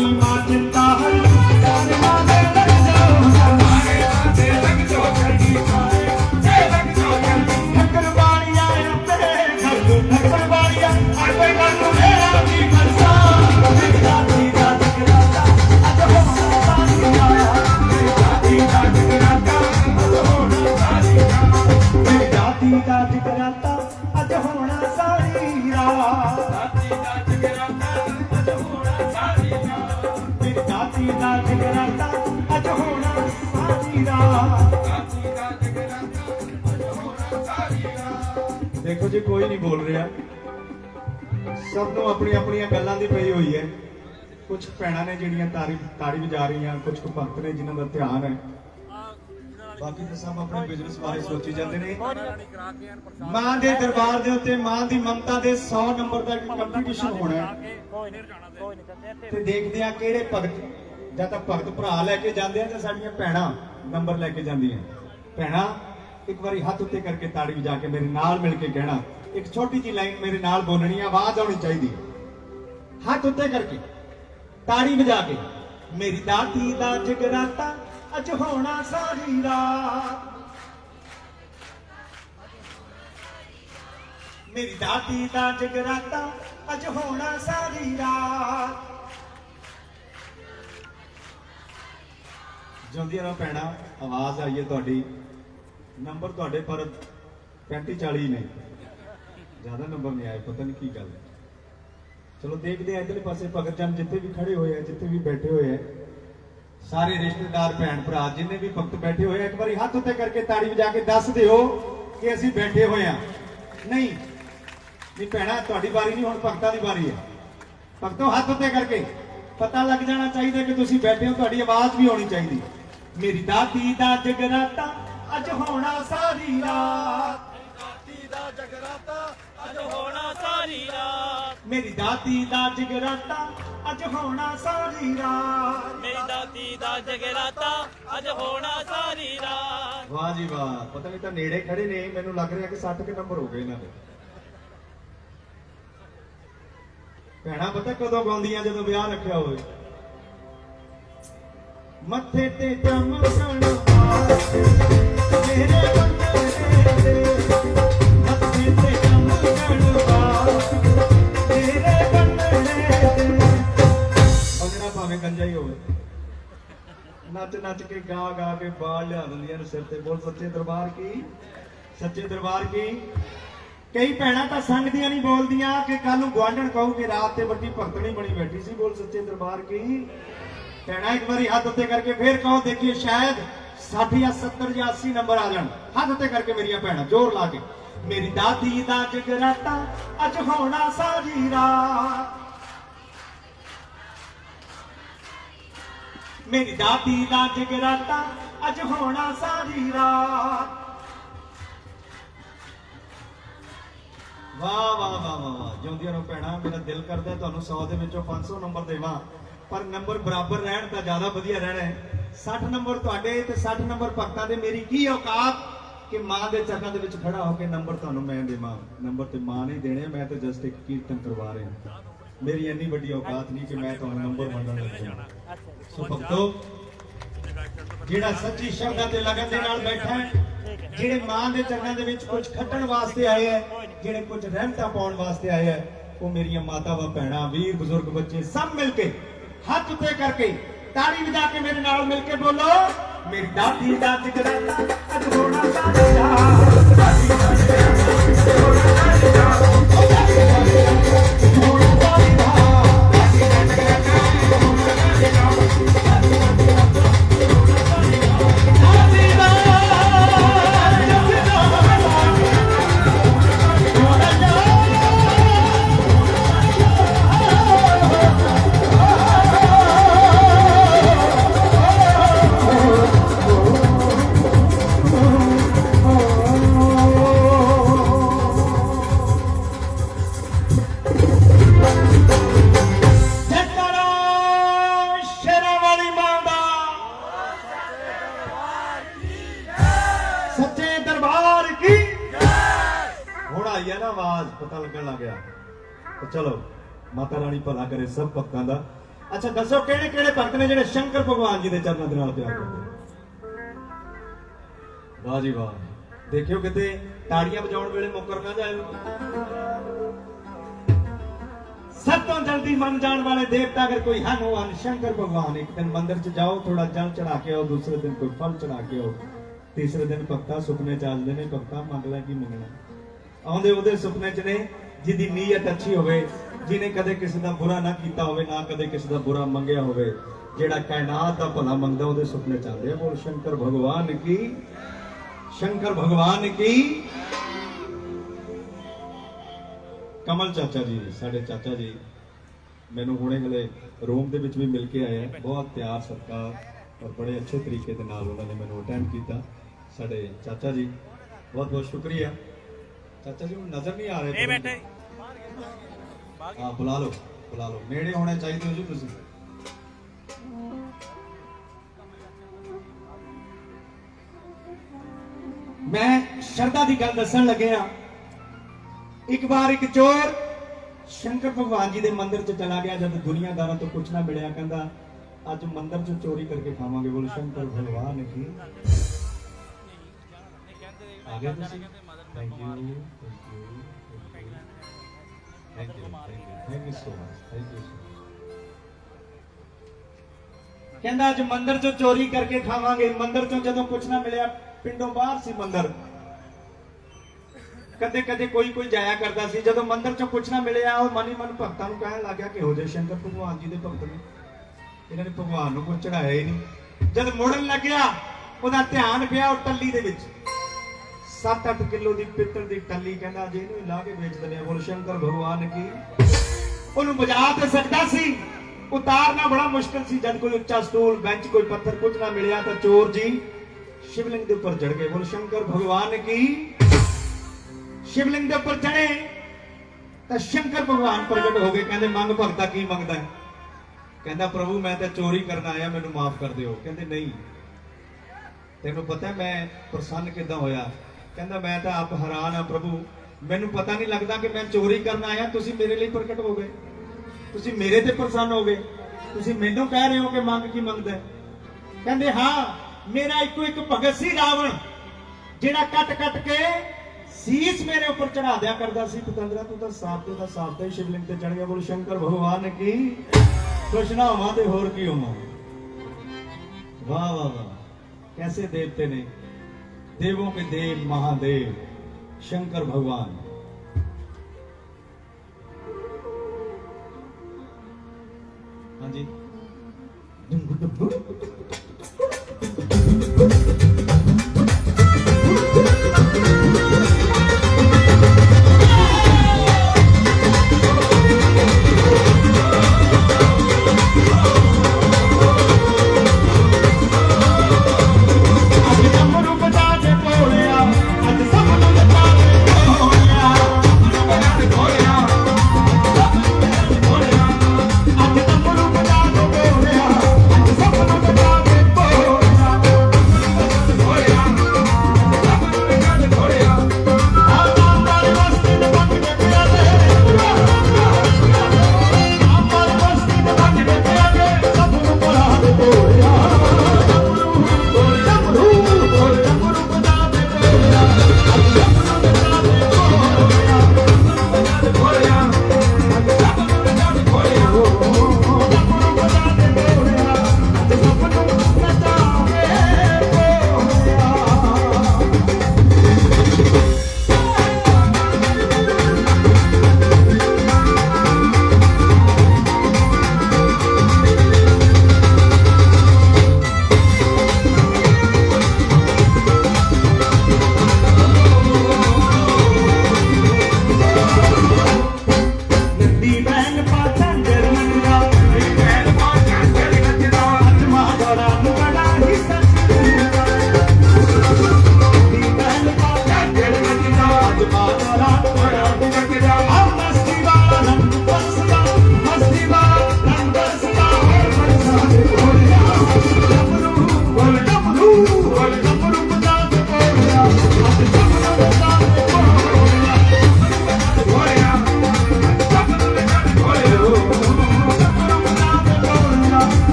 वाली माँ चिंता हरी जाने माने लग जाओ जाने माने लग जाओ जल्दी लग जाओ जल्दी ठक्कर बाड़िया तेरे घर को ठक्कर बाड़िया अरे घर को मेरा भी खर्चा मेरी दादी का जगराता आज होना सारी रात मेरी दादी का जगराता आज होना सारी रात मेरी दादी का जगराता आज होना सारी रात दादी का जगराता आज होना सारी रात मेरी दादी का जगराता आज होना सारी रात दादी का जगराता आज होना सारी रात। देखो जी कोई नहीं बोल रहा सब ਨੂੰ ਆਪਣੀ ਆਪਣੀਆਂ ਗੱਲਾਂ ਦੀ ਪਈ ਹੋਈ ਹੈ ਕੁਝ ਭੈਣਾਂ ਨੇ ਜਿਹੜੀਆਂ ਤਾੜੀ ਵਜਾ ਰਹੀਆਂ ਕੁਝ ਕੁ ਭਗਤ ਨੇ ਜਿਨ੍ਹਾਂ ਦਾ ਧਿਆਨ ਹੈ ਬਾਕੀ ਤਾਂ ਸਭ ਆਪਣੇ ਬਿਜ਼ਨਸ ਬਾਰੇ ਸੋਚੀ ਜਾਂਦੇ ਨੇ ਮਾਂ ਦੇ ਦਰਬਾਰ ਦੇ ਉੱਤੇ ਮਾਂ ਦੀ ਮਮਤਾ ਦੇ 100 ਨੰਬਰ ਦਾ ਇੱਕ ਕੰਪੀਟੀਸ਼ਨ ਹੋਣਾ ਹੈ ਤੇ ਦੇਖਦੇ ਆ ਕਿਹੜੇ ਭਗਤ ਜਾਂ ਤਾਂ ਭਗਤ ਭਰਾ ਲੈ ਕੇ ਜਾਂਦੇ ਆ ਜਾਂ ਸਾਡੀਆਂ ਭੈਣਾਂ ਨੰਬਰ ਲੈ ਕੇ ਜਾਂਦੀਆਂ ਭੈਣਾਂ ਇੱਕ ਵਾਰੀ ਹੱਥ ਉੱਤੇ ਕਰਕੇ ਤਾੜੀ ਵਜਾ ਕੇ ਮੇਰੇ ਨਾਲ ਮਿਲ ਕੇ ਕਹਿਣਾ एक छोटी जी लाइन मेरे नाल बोलनी है आवाज आनी चाहिए हाथ उत्ते करके ताड़ी बजा के मेरी दादी दा जगराता अज होना सारी रात मेरी दादी दा जगराता अज होना सारी रात जिंदियां भैणां आवाज आई है तुहाडी नंबर तुहाडे पर 35-40 ने ज्यादा नंबर नहीं आए पता नहीं की गल है चलो देखते हैं इधरले पासे भगत जन जिथे भी खड़े हुए हैं जिथे भी बैठे हुए हैं सारे रिश्तेदार भैन भरा जिन्हें भी भगत बैठे हुए हैं एक बार हाथ उत्ते करके ताड़ी बजा के दस दिओ कि असीं बैठे हुए हैं नहीं भैणा तुहाडी बारी नहीं हुण भगतां दी बारी है भगतों हाथ उत्ते करके पता लग जाना चाहिए कि तुसीं बैठे हो तुहाडी आवाज भी होनी चाहिए मेरी दादी दा जगराता अज होना सारी रात जगराता अज होना सारी रात मेरी दादी दा जगराता अज होना सारी रात मेरी दादी दा जगराता अज होना सारी रात वाह जी वाह पता नहीं तो नेड़े खड़े ने मैनू लग रहा कि 60 के नंबर हो गए इन्हां दे भैणां पता कदों गाउंदियां जदों ब्याह रखिया होवे मत्थे ते चमकण मेरे बंदे गंजाई हो नच नच के गा गा के बाल लिया दिंदियां सिर ते बोल सच्चे दरबार की कई भैणां तां संगदियां नहीं बोलदियां कि कल नूं गुआंढण कहू कि रात ते वड्डी भगतणी बनी बैठी सी बोल सच्चे दरबार की भैणां एक बारी हाथ उत्ते करके फिर कहो देखिए शायद 60 या 70 या 80 नंबर आ जाण हाथ उत्ते करके मेरियां भैणां जोर ला के मेरी दादी दा जगराता अज होना सारी रात मेरी दादी दा जगराता अज होना सारी रात वाह वाह वाह वाह वाह जिंदियां नो भैणां मेरा दिल करदा तुहानूं 100 दे विचों 500 नंबर देवां पर नंबर बराबर रहण तां ज़्यादा वधिया रहना है 60 नंबर तुहाडे ते 60 नंबर भगतां दे मेरी की औकात कि मां दे चरणां दे विच खड़ा हो के नंबर तुहानूं मैं देवां नंबर ते मां नहीं देने मैं तो जस्ट एक कीर्तन करवा रहा मेरी इन्नी वड्डी औकात नहीं कि मैं तुहानूं नंबर वंडण लग्गा सो भक्तों जिहड़ा सच्ची शब्दां ते लगन दे नाल बैठा है जिहड़े मां दे चरणां दे विच कुछ खट्टण वास्ते आए है जिहड़े कुछ रहमतां पाउण वास्ते आए है वो मेरियां मातावां भैणां वीर बुजुर्ग बच्चे सब मिलके हाथ उत्ते करके ताड़ी बजा के मेरे नाल मिलके बोलो मेरी दादी दा जगराता अज होना सारी रात दादी दा जगराता अज होना सारी रात ओ दादी दा जगराता अज होना सारी रात दादी दा जगराता अज होना सारी रात दादी दा जगराता अज होना सारी रात दादी दा पता लगन लग गया तो चलो माता रानी भला करे सब भक्तों का ਅੱਛਾ ਦੱਸੋ ਕਿਹੜੇ ਕਿਹੜੇ ਭਗਤ ਨੇ ਜਿਹੜੇ ਸ਼ੰਕਰ ਭਗਵਾਨ ਜੀ ਦੇ ਚਰਨਾਂ ਦੇ ਨਾਲ ਪਿਆਰ ਕਰਦੇ? ਵਾਹ ਜੀ ਵਾਹ। ਦੇਖਿਓ ਕਿਤੇ ਤਾੜੀਆਂ ਵਜਾਉਣ ਵੇਲੇ ਮੁੱਕਰ ਨਾ ਜਾਇਓ। सब तो जल्दी मन जाने वाले देवता अगर कोई हन हो, हन शंकर भगवान। एक दिन मंदिर च जाओ, थोड़ा जल चढ़ा के आओ, दूसरे दिन कोई फल चढ़ा के आओ, तीसरे दिन भगता सुपने च आते ने, भगता मंग लै की मंगना। आउंदे ओदे सुपने च ने जिहदी नीयत अच्छी होवे, जिन्हें कदे किसी का बुरा ना कीता होवे, ना कदे किसी का बुरा मंगया होवे, जेड़ा कायनात दा भला मंगदा ओदे सुपने च आंदे। बोल शंकर भगवान की, शंकर भगवान की। कमल चाचा जी, साडे चाचा जी मैनू हुणे हले रोम दे विच भी मिल के आए हैं। बहुत प्यार सत्कार और बड़े अच्छे तरीके दे नाल उन्होंने मैनू अटेंड किया। साडे चाचा जी बहुत बहुत शुक्रिया। चाचा जी नजर नहीं आ रहे, बैठे हाँ बुला लो बुला लो, नेड़े होने चाहिए हो जी तुसीं। मैं शरदा की गल दसन लगे हाँ। एक बार एक चोर शंकर भगवान जी के मंदिर च चला गया। जब दुनियादारों तो कुछ ना मिलिया, कहता अज मंदिर च चोरी करके खावांगे। बोलो शंकर भगवान की। आ गए तुसीं? Thank you thank you thank you thank you so much, thank you so much. कहता अज मंदिर च चोरी करके खावांगे। मंदिर चों जदों कुछ ना मिलिया, पिंडों बाहर सी मंदिर, कदे कदे कोई कोई जाया करता सी। जदों मंदिर चों कुछ ना मिलिया, वो मन ही मन भगतां नूं कहण लग गया कि हो जाए शंकर भगवान जी दे भगत ने, इन्हां ने भगवान नूं कुछ चढ़ाया ही नहीं। जद मुड़न लग गया, ओहदा ध्यान पिया उह टल्ली दे विच 7-8 किलो दी पित्तल दी टल्ली। कहंदा जे इहनूं ला के बेच दिंदे आ। बोल शंकर भगवान की। ओनूं बजा ते सकदा सी, उतारना बड़ा मुश्किल सी। जद कोई उच्चा स्टूल, बेंच, कोई पत्थर कुछ ना मिलिया, तो चोर जी शिवलिंग के ऊपर चढ़ गए। बोल शंकर भगवान की। शिवलिंग के ऊपर चढ़े तो शंकर भगवान प्रगट हो गए। कहते मंग भगता की मंगदा है? कहता प्रभु मैं तो चोरी करना आया, मैनू माफ कर दिओ। कहते नहीं, तेनू पता है मैं प्रसन्न किदां होया? कहता मैं तो आप हैरान हाँ प्रभु, मैनू पता नहीं लगता कि मैं चोरी करना आया, तुसीं मेरे लिए प्रगट हो गए, तुसीं मेरे ते प्रसन्न हो गए, तुसीं मैनू कह रहे हो कि मंग की मंगदा है? कहते हाँ, मेरा इको एक भगत सी रावण, जिहड़ा कट कट के सीस मेरे ऊपर चढ़ा दिया करता सी। पतंदरा तू तो साफ ही शिवलिंग ते चढ़ गया। बोल शंकर भगवान की। कुछ ना होवा ते होर की होवा। वाह वाह वाह, कैसे देवते ने, देवों के देव महादेव शंकर भगवान। हाँ जी,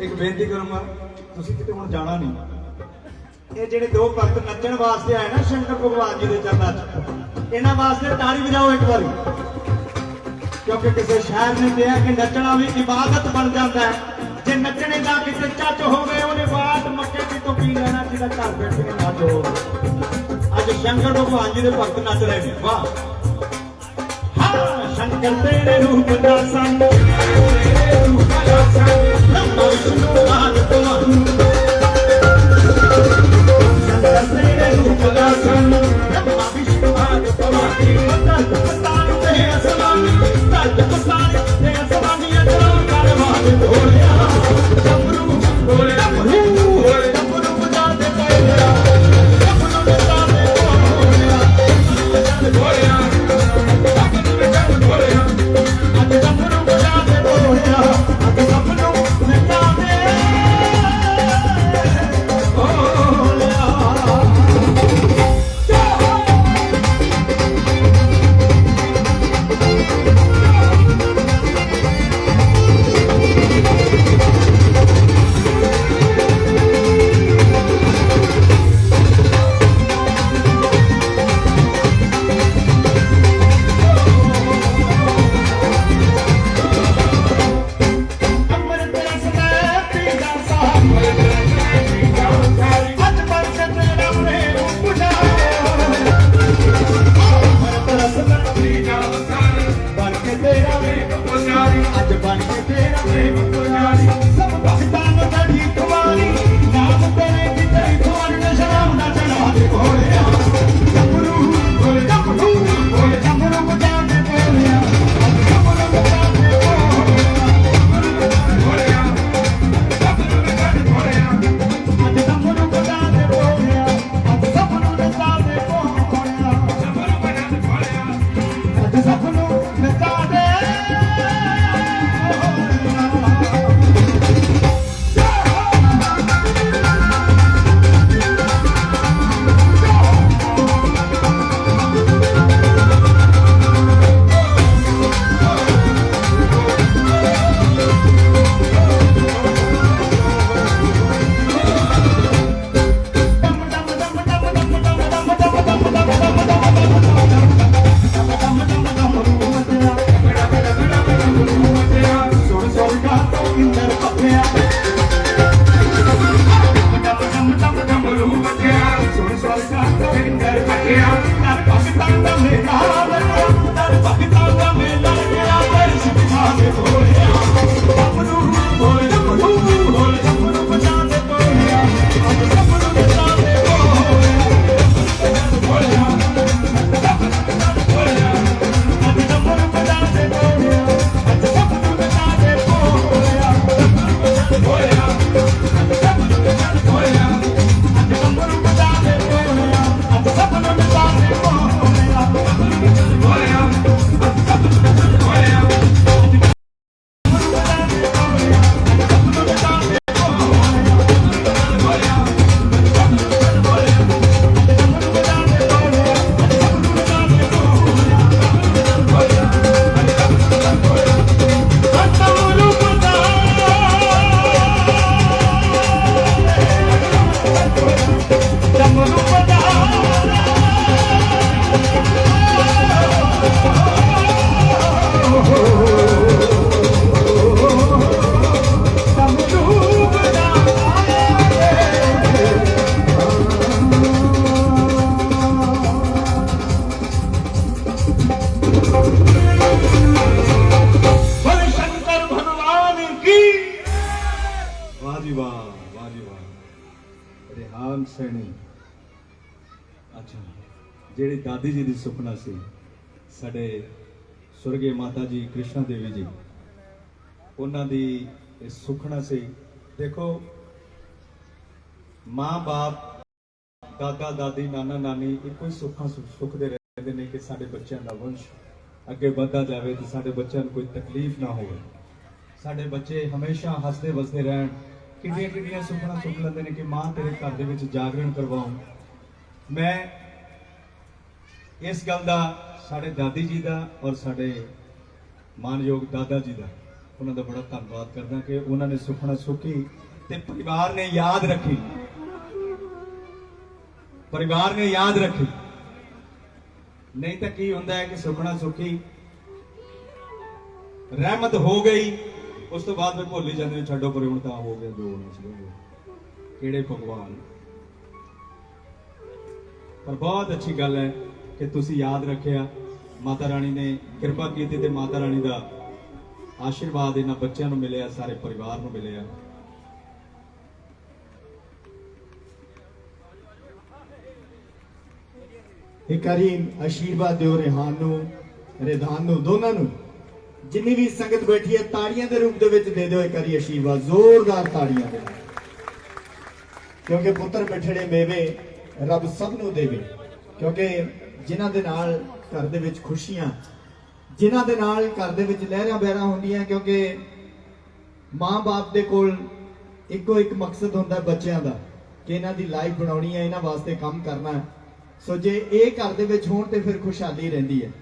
ਇੱਕ ਬੇਨਤੀ ਕਰੂੰਗਾ, ਤੁਸੀਂ ਕਿਤੇ ਹੁਣ ਜਾਣਾ ਨਹੀਂ। ਇਹ ਜਿਹੜੇ ਦੋ ਭਗਤ ਨੱਚਣ ਵਾਸਤੇ ਆਏ ਨਾ ਸ਼ੰਕਰ ਭਗਵਾਨ ਜੀ ਦੇ ਚਰਨਾਂ 'ਚ, ਇਹਨਾਂ ਵਾਸਤੇ ਤਾੜੀ ਵਜਾਓ ਇੱਕ ਵਾਰੀ, ਕਿਉਂਕਿ ਕਿਸੇ ਸ਼ਾਇਰ ਨੇ ਕਿਹਾ ਕਿ ਨੱਚਣਾ ਵੀ ਇਬਾਦਤ ਬਣ ਜਾਂਦਾ ਹੈ। ਜੇ ਨੱਚਣੇ ਦਾ ਕਿਤੇ ਚੱਜ ਹੋਵੇ, ਉਹਨੇ ਬਾਤ ਮੱਕੇ ਦੀ ਤੋਂ ਪੀ ਲੈਣਾ, ਜਿਹਦਾ ਘਰ ਬੈਠ ਕੇ ਨੱਚ ਹੋਵੇ। ਅੱਜ ਸ਼ੰਕਰ ਭਗਵਾਨ ਜੀ ਦੇ ਭਗਤ ਨੱਚ ਰਹੇ ਨੇ, ਵਾਹ। ਹਾਂ, ਸ਼ੰਕਰ ਤੇਰੇ ਰੂਪ ਦਾ ਸੰਗ, ਤੇਰੇ ਰੂਪ ਦਾ ਸੰਗ, ਬ੍ਰਹਮਾ ਵਿਸ਼ਨੂੰ ਆਦਿ ਭਗਵਾਨ। ਸ਼ੰਕਰ ਤੇਰੇ ਰੂਪ ਦਾ ਸੰਗ, ਬ੍ਰਹਮਾ ਵਿਸ਼ਨੂੰ ਆਦਿ ਭਗਵਾਨ। ਧਰਤ ਪਤਾਲ ਤੇ ਅਸਮਾਨੀ, ਧਰਤ ਪਤਾਲ ਤੇ ਅਸਮਾਨੀ, ਅਜਰਾਂ ਕਰ ਵਾਦੇ ਢੋਲਿਆ, ਡਮਰੂ ਢੋਲੇ ਡਮਰੂ ਢੋਲੇ, ਡਮਰੂ ਵਜਾਉਂਦੇ ਪਏ ਆ, ਡਮਰੂ ਵਜਾਉਂਦੇ ਢੋਲਿਆ, ਡਮਰੂ ਵਜਾਉਂਦੇ ਢੋਲਿਆ, ਡਮਰੂ ਵਜਾਉਂਦੇ ਢੋਲਿਆ, ਅੱਜ ਡਮਰੂ ਵਜਾਉਂਦੇ ਢੋਲਿਆ, ਅੱਜ ਸਭ ਨੂੰ ਨਚਾਉਂਦੇ ਅੰਮ੍ਰਿਤ ਰਸ ਮੈਂ ਪੀਂਦਾ ਸਾਂ, ਅੱਜ ਬਣ ਕੇ ਤੇਰਾ ਪ੍ਰੇਮ ਪੁਜਾਰਿਆ। ਅੰਮ੍ਰਿਤ ਰਸ ਮੈਂ ਪੀਂਦਾ ਸਾਂ, ਬਣ ਕੇ ਤੇਰਾ ਪ੍ਰੇਮ ਪੁਜਾਰੀ, ਅੱਜ ਬਣ ਕੇ ਤੇਰਾ ਪ੍ਰੇਮ ਪੁਜਾਰੀ। ਸਭ ਭਗਤਾਂ ਨੂੰ ਚੜ੍ਹੀ ਖੁਮਾਰੀ, ਨਾਮ ਤੇਰੇ ਦੀ ਤੇਰੀ ਖੁਮਾਰੀ, ਨਸ਼ਨਾਮ ਨਾ ਚੜਾ ਦੇ ਘੋੜਿਆ, ਡਮਰੂ ਢੋਲੇ ਡਮਰੂ ਢੋਲੇ, ਡਮਰੂ ਵਜਾਉਂਦੇ ਢੋਲਿਆ, ਅੱਜ ਡਮਰੂ ਵਜਾਉਂਦੇ ਢੋਲਿਆ, ਅੱਜ ਡਮਰੂ ਵਜਾਉਂਦੇ ਢੋਲਿਆ, ਅੱਜ ਸਭ ਨੂੰ ਨਚਾਉਂਦੇ ਢੋਲਿਆ, ਅੱਜ ਸਭ ਨੂੰ ਨਚਾਉਂਦੇ ਰਿਹਾਨ ਸੈਣੀ। ਅੱਛਾ, ਜਿਹੜੀ ਦਾਦੀ ਜੀ ਦੀ ਸੁਪਨਾ ਸੀ, ਸਾਡੇ ਸੁਰਗੇ ਮਾਤਾ ਜੀ ਕ੍ਰਿਸ਼ਨਾ ਦੇਵੀ ਜੀ, ਉਹਨਾਂ ਦੀ ਇਹ ਸੁਖਣਾ ਸੀ। ਦੇਖੋ, ਮਾਂ ਬਾਪ, ਦਾਦਾ ਦਾਦੀ, ਨਾਨਾ ਨਾਨੀ ਇੱਕੋ ਹੀ ਸੁੱਖਦੇ ਰਹਿੰਦੇ ਨੇ ਕਿ ਸਾਡੇ ਬੱਚਿਆਂ ਦਾ ਵੰਸ਼ ਅੱਗੇ ਵੱਧਦਾ ਜਾਵੇ ਤੇ ਸਾਡੇ ਬੱਚਿਆਂ ਨੂੰ ਕੋਈ ਤਕਲੀਫ ਨਾ ਹੋਵੇ, ਸਾਡੇ ਬੱਚੇ ਹਮੇਸ਼ਾ ਹੱਸਦੇ ਵਸਦੇ ਰਹਿਣ। ਕਿੰਨੀਆਂ ਕਿੰਨੀਆਂ ਸੁਪਨਾ ਸੁੱਖ ਲੈਂਦੇ ਨੇ ਕਿ ਮਾਂ ਤੇਰੇ ਘਰ ਦੇ ਵਿੱਚ ਜਾਗਰਣ ਕਰਵਾਉਂ। ਮੈਂ इस गल का साढ़े दादी जी का और साढ़े मानयोग दादा जी का उन्होंने बड़ा धन्यवाद करदा कि उन्होंने सुखना सुखी ते परिवार ने याद रखी, परिवार ने याद रखी। नहीं तो की होंदा है कि सुखना सुखी रहमत हो गई, उस तो बाद में भुल ही जाते छड्डो पर हुण तां हो गया जो होना सी, किहड़े भगवान। पर बहुत अच्छी गल है कि तुसी याद रखिया, माता रानी ने कृपा की ते माता रानी का आशीर्वाद इन्हां बच्चों को मिले, सारे परिवार को मिले। एक बारी आशीर्वाद दिओ रेहान नूं, रिधान नूं, दोनों नूं। जिन्नी भी संगत बैठी है ताड़ियां दे रूप दे विच दे दिओ एक बारी आशीर्वाद, जोरदार ताड़ियां दे, क्योंकि पुत्र बिछड़े मेवे रब सब नूं देवे। क्योंकि जिन्हां दे नाल घर दे विच खुशियां, जिन्हां दे नाल घर दे विच लहरां बहरां हुंदियां, क्योंकि मां बाप दे कोल इक्को एक मकसद हुंदा है बच्चों का कि इन्हां दी लाइफ बनाउणी है, इन्हां वास्ते काम करना है। सो जे ये घर दे विच होण ते फिर खुशहाली रहिंदी है।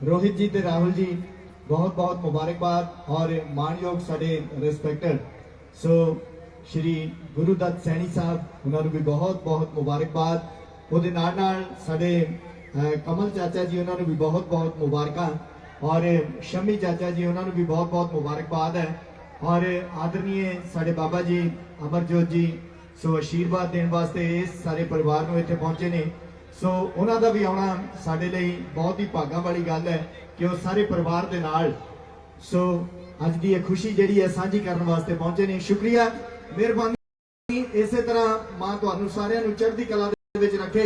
रोहित जी ते राहुल जी बहुत बहुत मुबारकबाद, और मानयोग साडे रिस्पैक्टेड सो श्री गुरुदत्त सैनी साहब उन्होंने भी बहुत बहुत मुबारकबाद। ਉਹਦੇ ਨਾਲ साडे कमल चाचा जी उन्होंने भी बहुत बहुत मुबारक, और शमी चाचा जी उन्होंने भी बहुत बहुत मुबारकबाद है। और आदरणीय साडे बाबा जी अमरजोत जी सो आशीर्वाद देने वास्ते इस सारे परिवार को इत्थे पहुंचे ने। सो उन्हों का भी आना साडे लई बहुत ही भागा वाली गल है कि वो सारे परिवार के नाल सो अज की खुशी जिहड़ी है साझी करने वास्ते पहुंचे ने। शुक्रिया, मेहरबानी। इसे तरह मां तुहानू सारिਆਂ ਨੂੰ चढ़दी कला दे विच रखे।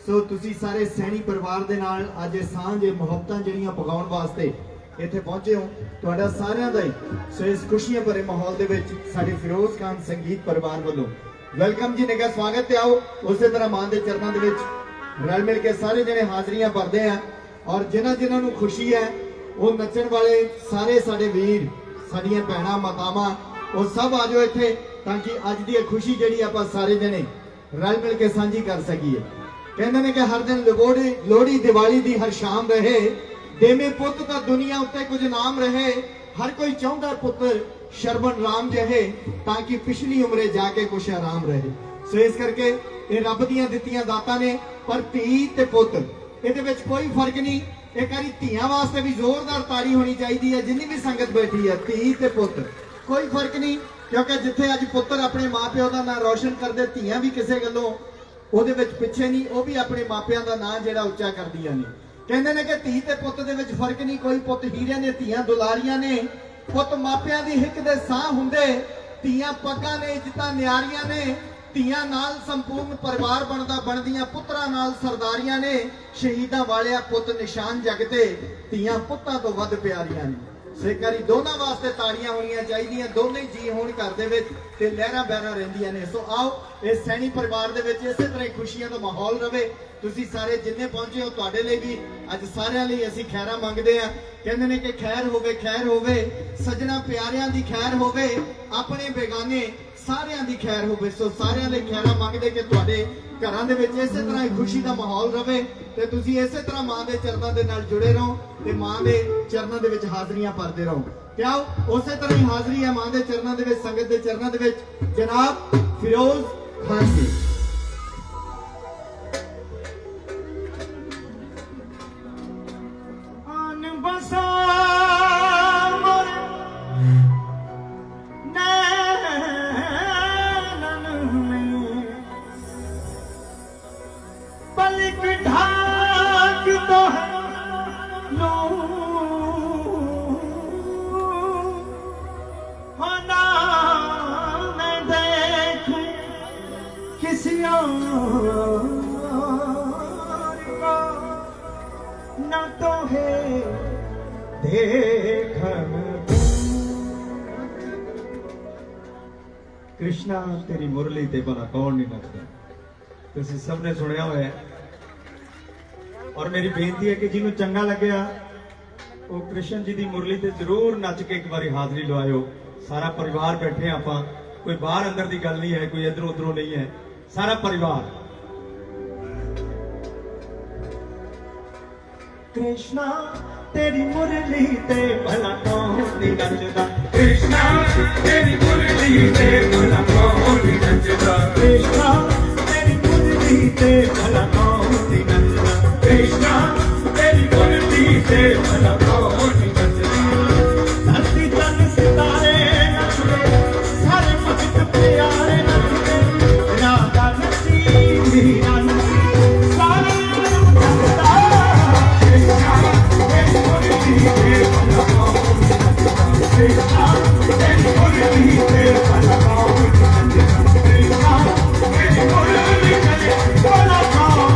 सो तुसी सारे सैनी परिवार दे नाल अज सांझ मुहब्बतां जिहड़ियां पगाउण वास्ते इत्थे पहुंचे हो, तुहाडा सारिਆਂ ਦਾ ही सो इस खुशियां भरे माहौल दे विच साडे फिरोज खान संगीत परिवार वालों वेलकम जी, निघा स्वागत है। आओ उस तरह मां दे चरणों दे विच रल मिल के सारे जने हाजरियां भरदे हैं, और जिन्हां जिन्हां नूं खुशी है वो नचण वाले सारे साडे वीर, साडियां भैणां मातावां, वो सब आ जाओ इत्थे, ताकि अज दी खुशी जिहड़ी आपां सारे जने रल मिल के सांझी कर सकीए। कहंदे ने कि हर दिन लोहड़ी दिवाली दी हर शाम रहे, देवे पुੱਤ ਤਾਂ दुनिया उत्ते कुछ नाम रहे, हर कोई चाहुंदा पुੱਤਰ शरबन राम जहे, ताकि पिछली उम्रे जाके कुछ आराम रहे। सो इस करके ये रब दियां दित्तियां दातां ने, पर धी ते पुੱਤ ਇਹਦੇ ਵਿੱਚ कोई फर्क नहीं। एक बारी ਧੀਆਂ वास्ते भी जोरदार ताड़ी होनी चाहिए है, जिन्नी भी संगत बैठी है, धी ते पुੱਤ कोई फर्क नहीं। क्योंकि जिथे अज पुੱਤਰ अपने माँ प्यो का नाम रोशन करते, ਧੀਆਂ भी किसी गलों ਉਹਦੇ ਵਿੱਚ ਪਿੱਛੇ नहीं, वो भी अपने मापिਆਂ का नाम ਜਿਹੜਾ ਉੱਚਾ ਕਰਦੀਆਂ ਨੇ। ਕਹਿੰਦੇ ਨੇ ਕਿ ਧੀ ਤੇ ਪੁੱਤ ਦੇ ਵਿੱਚ ਫਰਕ ਨਹੀਂ ਕੋਈ, ਪੁੱਤ ਹੀਰੇ ਨੇ, ਧੀਆਂ ਦੁਲਾਰੀਆਂ ਨੇ, ਪੁੱਤ ਮਾਪਿਆਂ ਦੀ ਹਿੱਕ ਦੇ ਸਾਹ ਹੁੰਦੇ, ਧੀਆਂ ਪੱਗਾਂ ਨੇ, ਇੱਜ਼ਤਾਂ ਨਿਆਰੀਆਂ ਨੇ, ਧੀਆਂ ਨਾਲ ਸੰਪੂਰਨ ਪਰਿਵਾਰ ਬਣਦੀਆਂ, ਪੁੱਤਰਾਂ ਨਾਲ ਸਰਦਾਰੀਆਂ ਨੇ, ਸ਼ਹੀਦਾਂ ਵਾਲਿਆ ਪੁੱਤ ਨਿਸ਼ਾਨ ਜਗ ਤੇ, ਧੀਆਂ ਪੁੱਤਾਂ ਤੋਂ ਵੱਧ ਪਿਆਰੀਆਂ ਨੇ। ਸੇਕਾਰੀ ਦੋਨਾਂ ਵਾਸਤੇ ਤਾੜੀਆਂ ਹੋਣੀਆਂ ਚਾਹੀਦੀਆਂ, ਦੋਨੇ ਜੀ ਹੋਣ ਘਰ ਦੇ ਵਿੱਚ ਤੇ ਲਹਿਰਾਂ ਬਹਿਰਾਂ ਰਹਿੰਦੀਆਂ ਨੇ। ਸੋ ਆਓ ਇਸ ਸੈਣੀ ਪਰਿਵਾਰ ਦੇ ਵਿੱਚ ਇਸੇ ਤਰ੍ਹਾਂ ਹੀ ਖੁਸ਼ੀਆਂ ਦਾ ਮਾਹੌਲ ਰਵੇ। ਤੁਸੀਂ ਸਾਰੇ ਜਿੰਨੇ ਪਹੁੰਚੇ ਹੋ ਤੁਹਾਡੇ ਲਈ ਵੀ ਅੱਜ ਸਾਰਿਆਂ ਲਈ ਅਸੀਂ ਖੈਰਾਂ ਮੰਗਦੇ ਆ। ਕਹਿੰਦੇ ਨੇ ਕਿ ਖੈਰ ਹੋਵੇ, ਸੱਜਣਾ ਪਿਆਰਿਆਂ ਦੀ ਖੈਰ ਹੋਵੇ, ਆਪਣੇ ਬੇਗਾਨੇ ਸਾਰਿਆਂ ਦੀ ਖੈਰ ਹੋਵੇ। ਸੋ ਸਾਰਿਆਂ ਲਈ ਖੈਰਾਂ ਮੰਗਦੇ ਕਿ ਤੁਹਾਡੇ ਘਰਾਂ ਦੇ ਵਿੱਚ ਇਸੇ ਤਰ੍ਹਾਂ ਹੀ ਖੁਸ਼ੀ ਦਾ ਮਾਹੌਲ ਰਵੇ, ਤੇ ਤੁਸੀਂ ਇਸੇ ਤਰ੍ਹਾਂ ਮਾਂ ਦੇ ਚਰਨਾਂ ਦੇ ਨਾਲ ਜੁੜੇ ਰਹੋ, ਤੇ ਮਾਂ ਦੇ ਚਰਨਾਂ ਦੇ ਵਿੱਚ ਹਾਜ਼ਰੀਆਂ ਭਰਦੇ ਰਹੋ। ਤੇ ਆਓ ਉਸੇ ਤਰ੍ਹਾਂ ਹੀ ਹਾਜ਼ਰੀ ਹੈ ਮਾਂ ਦੇ ਚਰਨਾਂ ਦੇ ਵਿੱਚ, ਸੰਗਤ ਦੇ ਚਰਨਾਂ ਦੇ ਵਿੱਚ ਜਨਾਬ ਫਿਰੋਜ਼ ਖਾਨ ਜੀ। कृष्णा तेरी मुरली ते भला कौन नहीं नचता, तुसीं सब ने सुनिया होया है। और मेरी बेनती है कि जिन्हों चंगा लग्या वो कृष्ण जी की मुरली ते जरूर नच के एक बार हाजरी लवायो। सारा परिवार बैठे आपां, कोई बाहर अंदर की गल नहीं है, कोई इधर उधरों नहीं है, सारा परिवार। कृष्णा तेरी मुरली ते भला कौन नचदा कृष्णा तेरी मुरली ते भला कौन नचदा कृष्णा तेरी मुरली ते भला कौन नचदा कृष्णा तेरी मुरली ते भला कौन नचदा धरती तन सितारे नचदे सारे भगत प्यारे नचदे राधा नची मीरा नची सारा नचदा कृष्णा तेरी मुरली ते भला कौन नचदा कृष्णा तेरी मुरली ते भला कौन नचदा कृष्णा तेरी मुरली ते भला कौन नचदा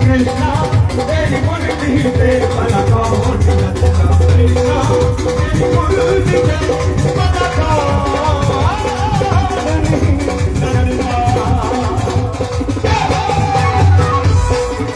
कृष्णा तेरी मुरली ते भला कौन नचदा कृष्णा तेरी मुरली ते भला कौन नचदा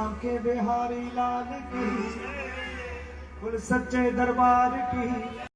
बांके बिहारी लाल की, कुल सच्चे दरबार की।